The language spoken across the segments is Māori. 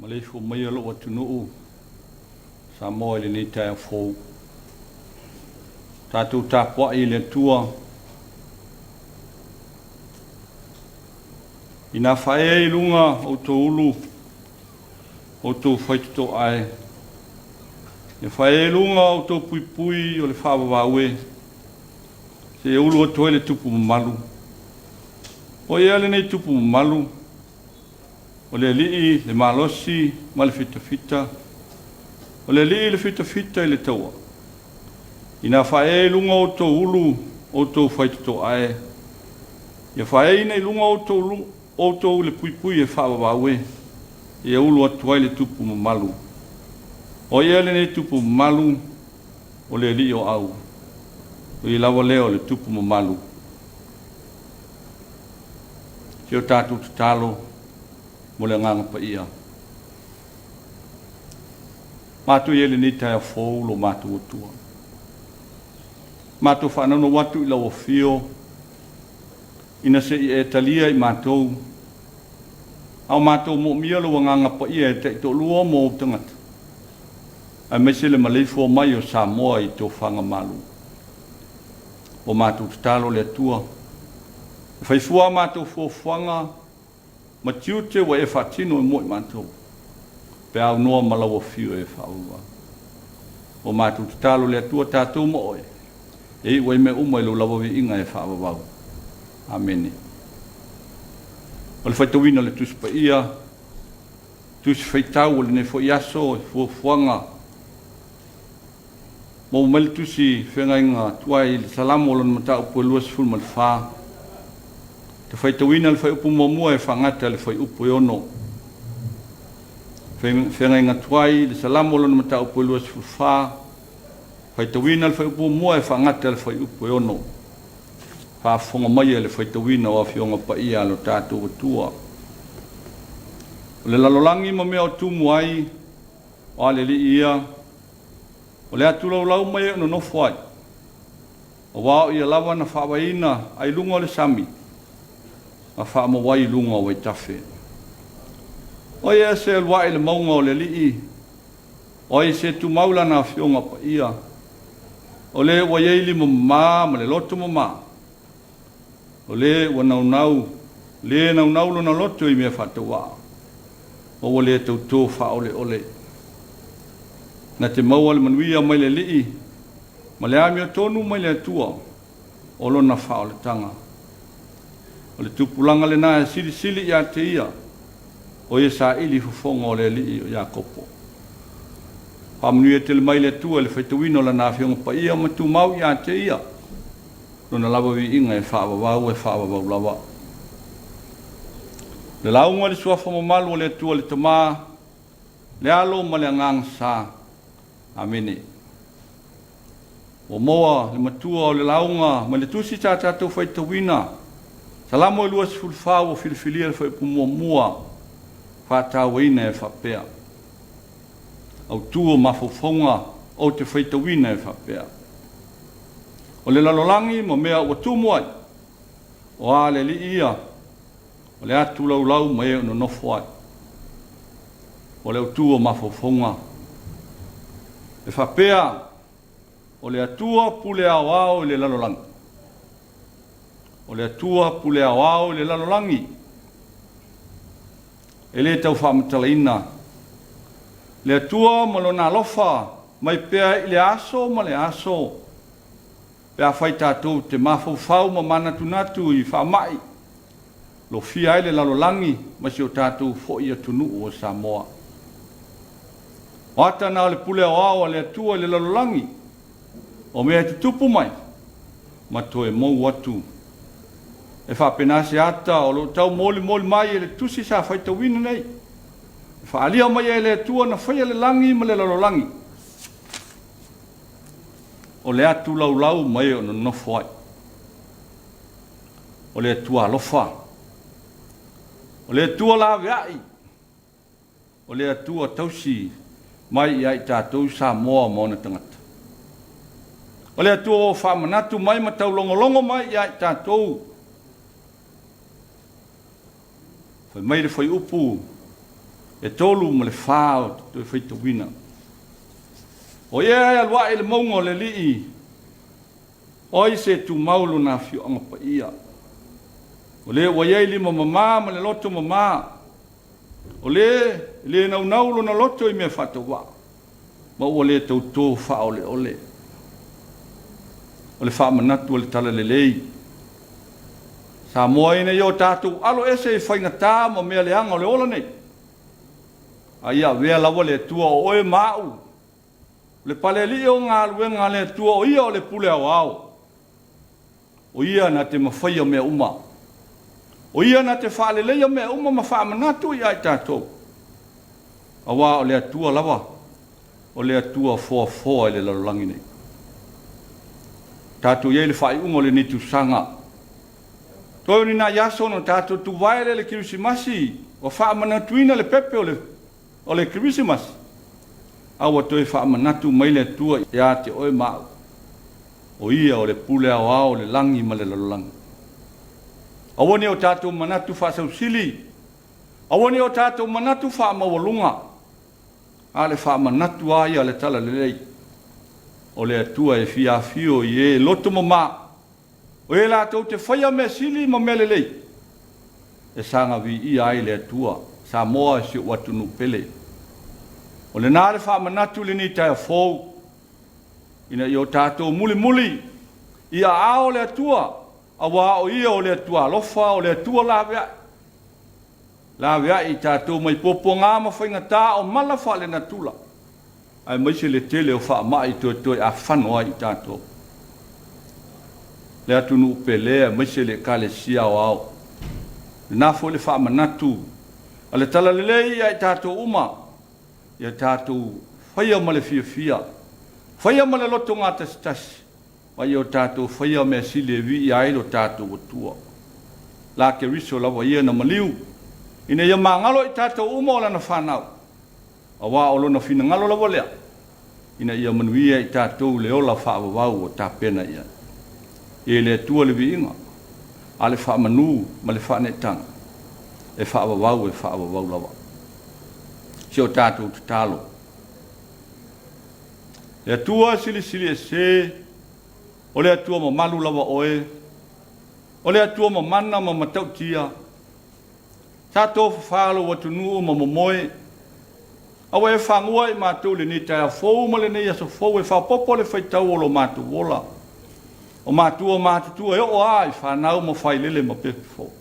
Malaysia mai lo watunu Samoa le ni Taeao tatu Tapua'iga le tua ina fae lunga o tolu o to faito ai e fae lunga o to pui o le fa'avawe se ulu o toile tupu malu o ia le nei tupu malu o le li'i le malosi ma le fita o le li'i le fita i le taua ina fae lunga o to ulu o to faito ai ia fae nei lunga o to le pui e fa'avawe e ulu atu ai le tupu malu o ia le nei tupu malu o le li'i o au o i lawa leo le tupu malu se o tātou tatalo mo le nganga pa ia mātou i ele ni Taeao lo mātou otua mātou whanano watu i lawa fio ina se i e talia i mātou au mātou mo mia lo nganga pa ia e te to lua mo tangata ai mese le maleifo mai o Samoa i tō whanga malu o mātou tatalo le atua e whaifua mātou fuawhanga ma tiute wa e whatino e moi mātou pe au noa malawa fio e whaua o mātou tatalo le atua tātou mo oe e i wai me umai lo lawa vi inga e whaua amene o le whaitawina le tusi pa ia tusi whaitau o le ne fo iaso e fuawhanga mo mele tusi whengainga tuai le salamo lon mata upo luas ful mal fa te whaitawina le whai upo mamua e whangata le whai upo ono whengainga tuai le salamo lon mata upo luas ful fa whaitawina le whai upo mamua e whangata le whai upo ono whafonga mai le whaitawina o awhionga pa ia lo tātou atua o le lalolangi ma mea o tumu ai o ale li ia o le atu lau mai no nofo ai o wao ia lawa na whawaina ai lunga o le sami a whaamawai lunga o tafe o ia se alwai le maunga o le lii o ia se tu maula na whionga pa ia o le wa yeili ma le loto ma o le wa naunau lo na loto i mea whatawa o le tautou wha ole na te maua le manuia mai le lii ma le ami o tonu mai le atua o lona wha o le tanga o le tupulanga le na sili ia te ia o ia sa ili fufonga o le lii o ia kopo manuia te le mai le atua le whaitawino la na whionga pa ia ma tu mau ia te ia lona lava vi inga e whaavavau lawa le launga le suafa mamalu o le atua le tama le alo ma le angang sa amene o moa le matua o le launga ma le tusi tātou whaitawina salamo e lua sifulfau o filifilia le whaipumuamua whātāwaina e whapea au tua mafofonga o te whaitawina e whapea o le lalolangi ma mea o tumuai o a le li ia o le atu lau ma e no nofo ai o le utua mafofonga e whapea o le atua pule au le lalolangi o le atua pule au le lalolangi e le tau whamatalaina le atua malona alofa mai pea i le aso ma le aso pea whai tātou te mafau ma manatunatu i whamai lo fia ai le lalolangi ma si o tātou fo ia tunu o Samoa o ata na le pule au le atua le lalolangi o mea te tupu mai ma toe mou atu e whapenase ata o lo tau moli mai e le tusi sa whaitawina nei whaalia mai e le atua na whaia le langi ma le lalolangi o le atu lau mai o no nofo ai o le atua alofa o le atua laweai o le atua tausi mai ai tātou Samoa mo na tangata o le atua o whamanatu mai ma tau longolongo mai ai tātou Whai mai le whai upu e tolu mo le fao to feito wina o ia alwa ele mongo le li o se tu maulu na fio anga pa ia o le wa ia lima mama ma le loto mama o le na naulo na loto I me fatowa ma o le to fa ole o le fa manatu le tala le lei Samoa ina yo tatu alo ese fainga ta mo me le anga le ola nei aia vea lava le tua o e mau le pale li o ngā luenga le tua o ia o le pule au o ia na te mawhaia mea uma o ia na te whaale leia mea uma ma wha manatu I ai tātou awa o le atua lava o le atua foa le lalangi nei tātou iei le whai ungo le nitu sanga toi ni na yaso no tātou tu vaile le kirisimasi o wha manatuina le pepe o le Christmas awa toi wha manatu mai le tua ia te oe mau o ia o le pule au le langi ma le lalangi awa ni o tātou manatu wha sausili awa ni o tātou manatu wha mawalunga a le wha manatu a ia le tala le lei o le atua e fia fio I e loto mama o e lātou te whaia me sili ma mele lei e sanga vi I ai le atua Samoa si watu nu pele o le nare wha manatu le ni Taeao ina I o tātou muli ia ao le atua awa o ia o le atua lofa o le atua la vea I tātou mai popo ngā ma whainga tā o mala wha le natula ai mai se le tele o wha mai toi a whanoa I tātou le atu nu pele mai se le kale sia o au na fo le wha manatu ale tala le lei ai tātou uma ia tātou whaia ma le fia whaia ma le loto ngā tasi mai o tātou whaia mea sile vi I ai lo tātou o tua la ke riso lawa ia na maliu ina ia mangalo I tātou uma o lana whanau awa o lona fina ngalo lawa lea ina ia manuia I tātou le ola whaavavau o tāpena ia e le tua le vi inga a le whaamanu ma le whaanetanga e whaavavau lawa si o tātou te talo le atua sili e se o le atua ma malu lawa oe o le atua ma mana ma matautia tātou whalo watu nuu ma momoe awa e whangua I mātou le ni Taeao ma le nei aso fou e whapopo le whaitau o lo mātou wola o mātua mātutua e o ai whanau ma whailele ma pepe fou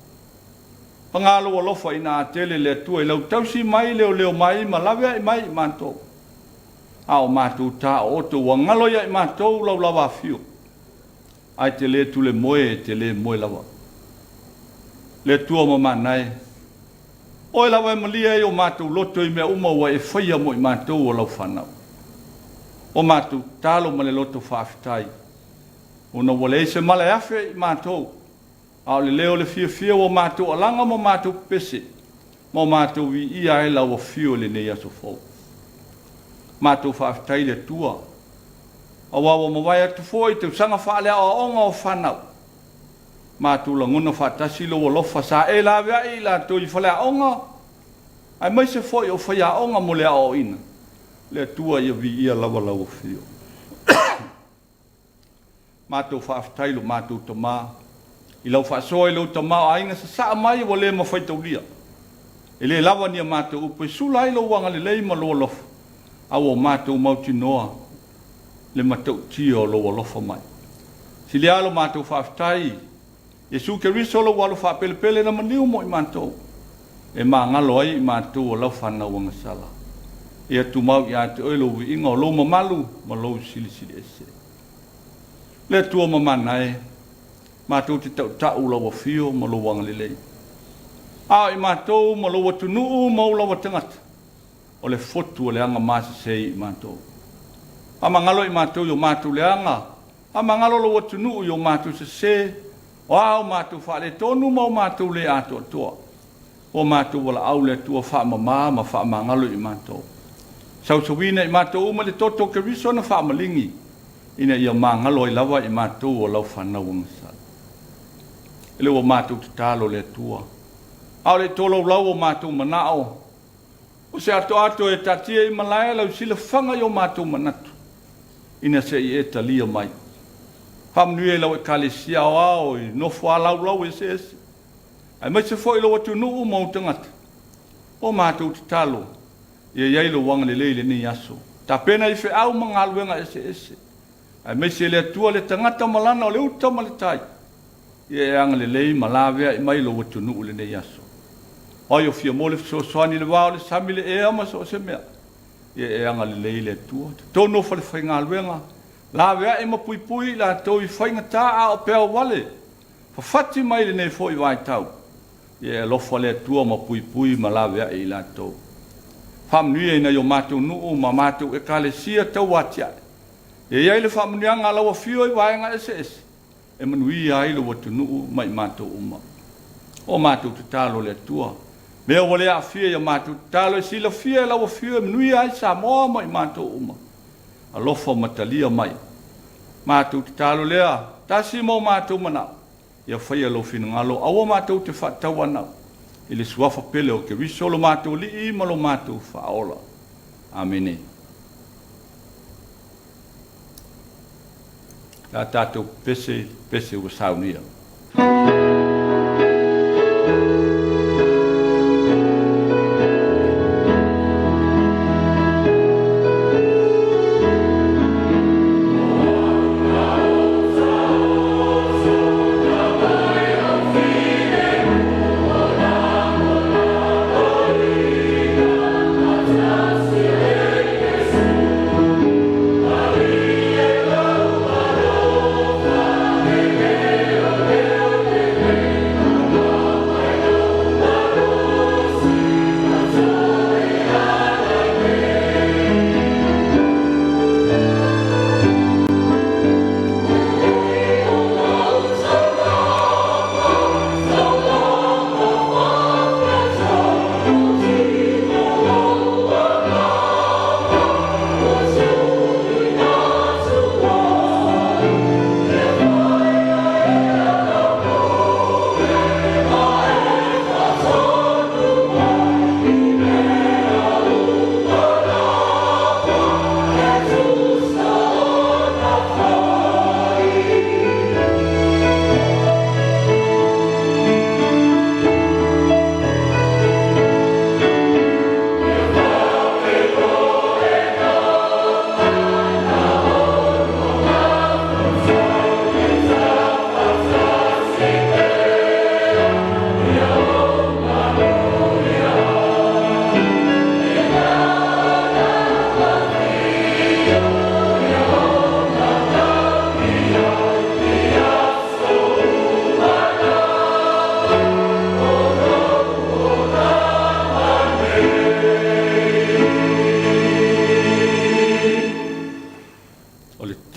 pangalo o lofa I nā tele le atua I lau tausi mai leo mai ma lawea I mai I mātou a o mātou tā o to wangalo ia I mātou lau lawa fio ai te le tu le moe te le moe lawa le tua ma manai o e lawa e malia I o mātou loto I mea uma wa e whaia mo I mātou o lau whanau o mātou tālo ma le loto whaafitai o na wale se mala afe I mātou a le leo le fia o mātou alanga mo mātou pese mo mātou I ia e lau o fio le nei aso fau mātou whaafitai le tua a wawa mawai atu foi te usanga whaalea o onga o whanau mātou la nguna whaatasi lo o lofa sa e la vea I la toi whalea onga ai mai se foi o whaia onga mo lea o ina le tua ia vi ia lawa lau o fio mātou whaafitai lo mātou tamā I lau whaasoa I lau tamā o ainga sa saa mai o le ma whaitaulia e le lawa ni a mātou upo I sula I lo wanga le lei ma lo lofa au o mātou mauti noa le matau tio lo lofa mai si le alo mātou whaafitai Yesu ke riso lo walo whaapelepele na maniu mo I mātou e mā ngalo ai I mātou o lau whanau anga sala e atu mau I ate oilo vi inga o lo mamalu ma lo sili ese le tua mamana e mātou te tau lau a fio ma lo wanga lelei a I mātou ma lo watunu ma lau a tangata o le fotu o le anga māsa sei I mātou a mangalo I mātou yo mātou le anga a mangalo lo watunu yo mātou se o au mātou whaale tonu ma o mātou le ato toa o mātou wala au le tua wha mama ma wha mangalo I mātou sausawina I mātou uma le toto ke riso na wha malingi ina ia mangalo I lawa I mātou o lau whanau ngasal ele o mātou te talo le tua au le tolo lau o mātou manao O se ato e tatia I malaya lau sila whanga I o mātou manatu. Ina se I e talia mai. Whamnui e lau e kalesia o ao I nofo a lau e se ese. Ai mai se fo I lau atu nuu mau tangata. O mātou te talo. Ia iailo wanga le leile ni aso. Ta pena I fe au mga aluenga ese ese. Ai mai se le atua le tangata malana o le uta maletai. Ia e anga le lei malavea I mai lau atu nuu le ni aso. Oi o fia mole so soani le wao le sami le ea ma so se mea. Ia e anga le leile atua. Tono fa le whainga aluenga. La vea e mapui pui la tau I whainga taa o pea wale. Fafati mai le nei fo I vai tau. Ia e lofa le atua mapui pui ma la vea I la tau. Whamnui e na yo mātou nuu ma mātou e kale sia tau watia. Ia iai le whamnuianga lawa fio I vaenga ese ese. E manui ai lo watu nuu mai mātou uma. O mātou te talo le atua. Mea wale a fia ya mātou talo e sila fia lawa fio e manui ai Samoa mai mātou uma. Alofa matalia mai. Mātou te talo lea, tasi mo mātou manau. Ia whaia lo fina ngalo, awa mātou te whatau anau. Ile suafa pele o ke risolo mātou li I malo mātou whaola. Amene. La tātou pese ua saunia.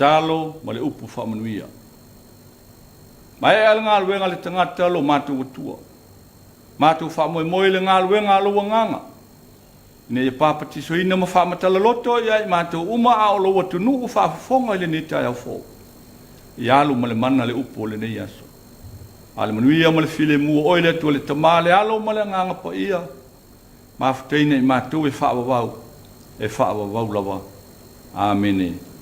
talo ma le upu whamanuia. Mai e ngā luenga le tangata lo mātou atua. Mātou whamoe moe le ngā luenga lo wanganga. Ne e pāpati so ina ma whamatala loto ia I mātou uma a o lo watu nuu whaafonga le ne tai au fō. I alu ma le mana le upu le nei aso. Ale manuia ma le file mua oile tu le tamale alo ma le nganga pa ia. Mafteine I mātou e whaavavau. E whaavavau lawa. Amene.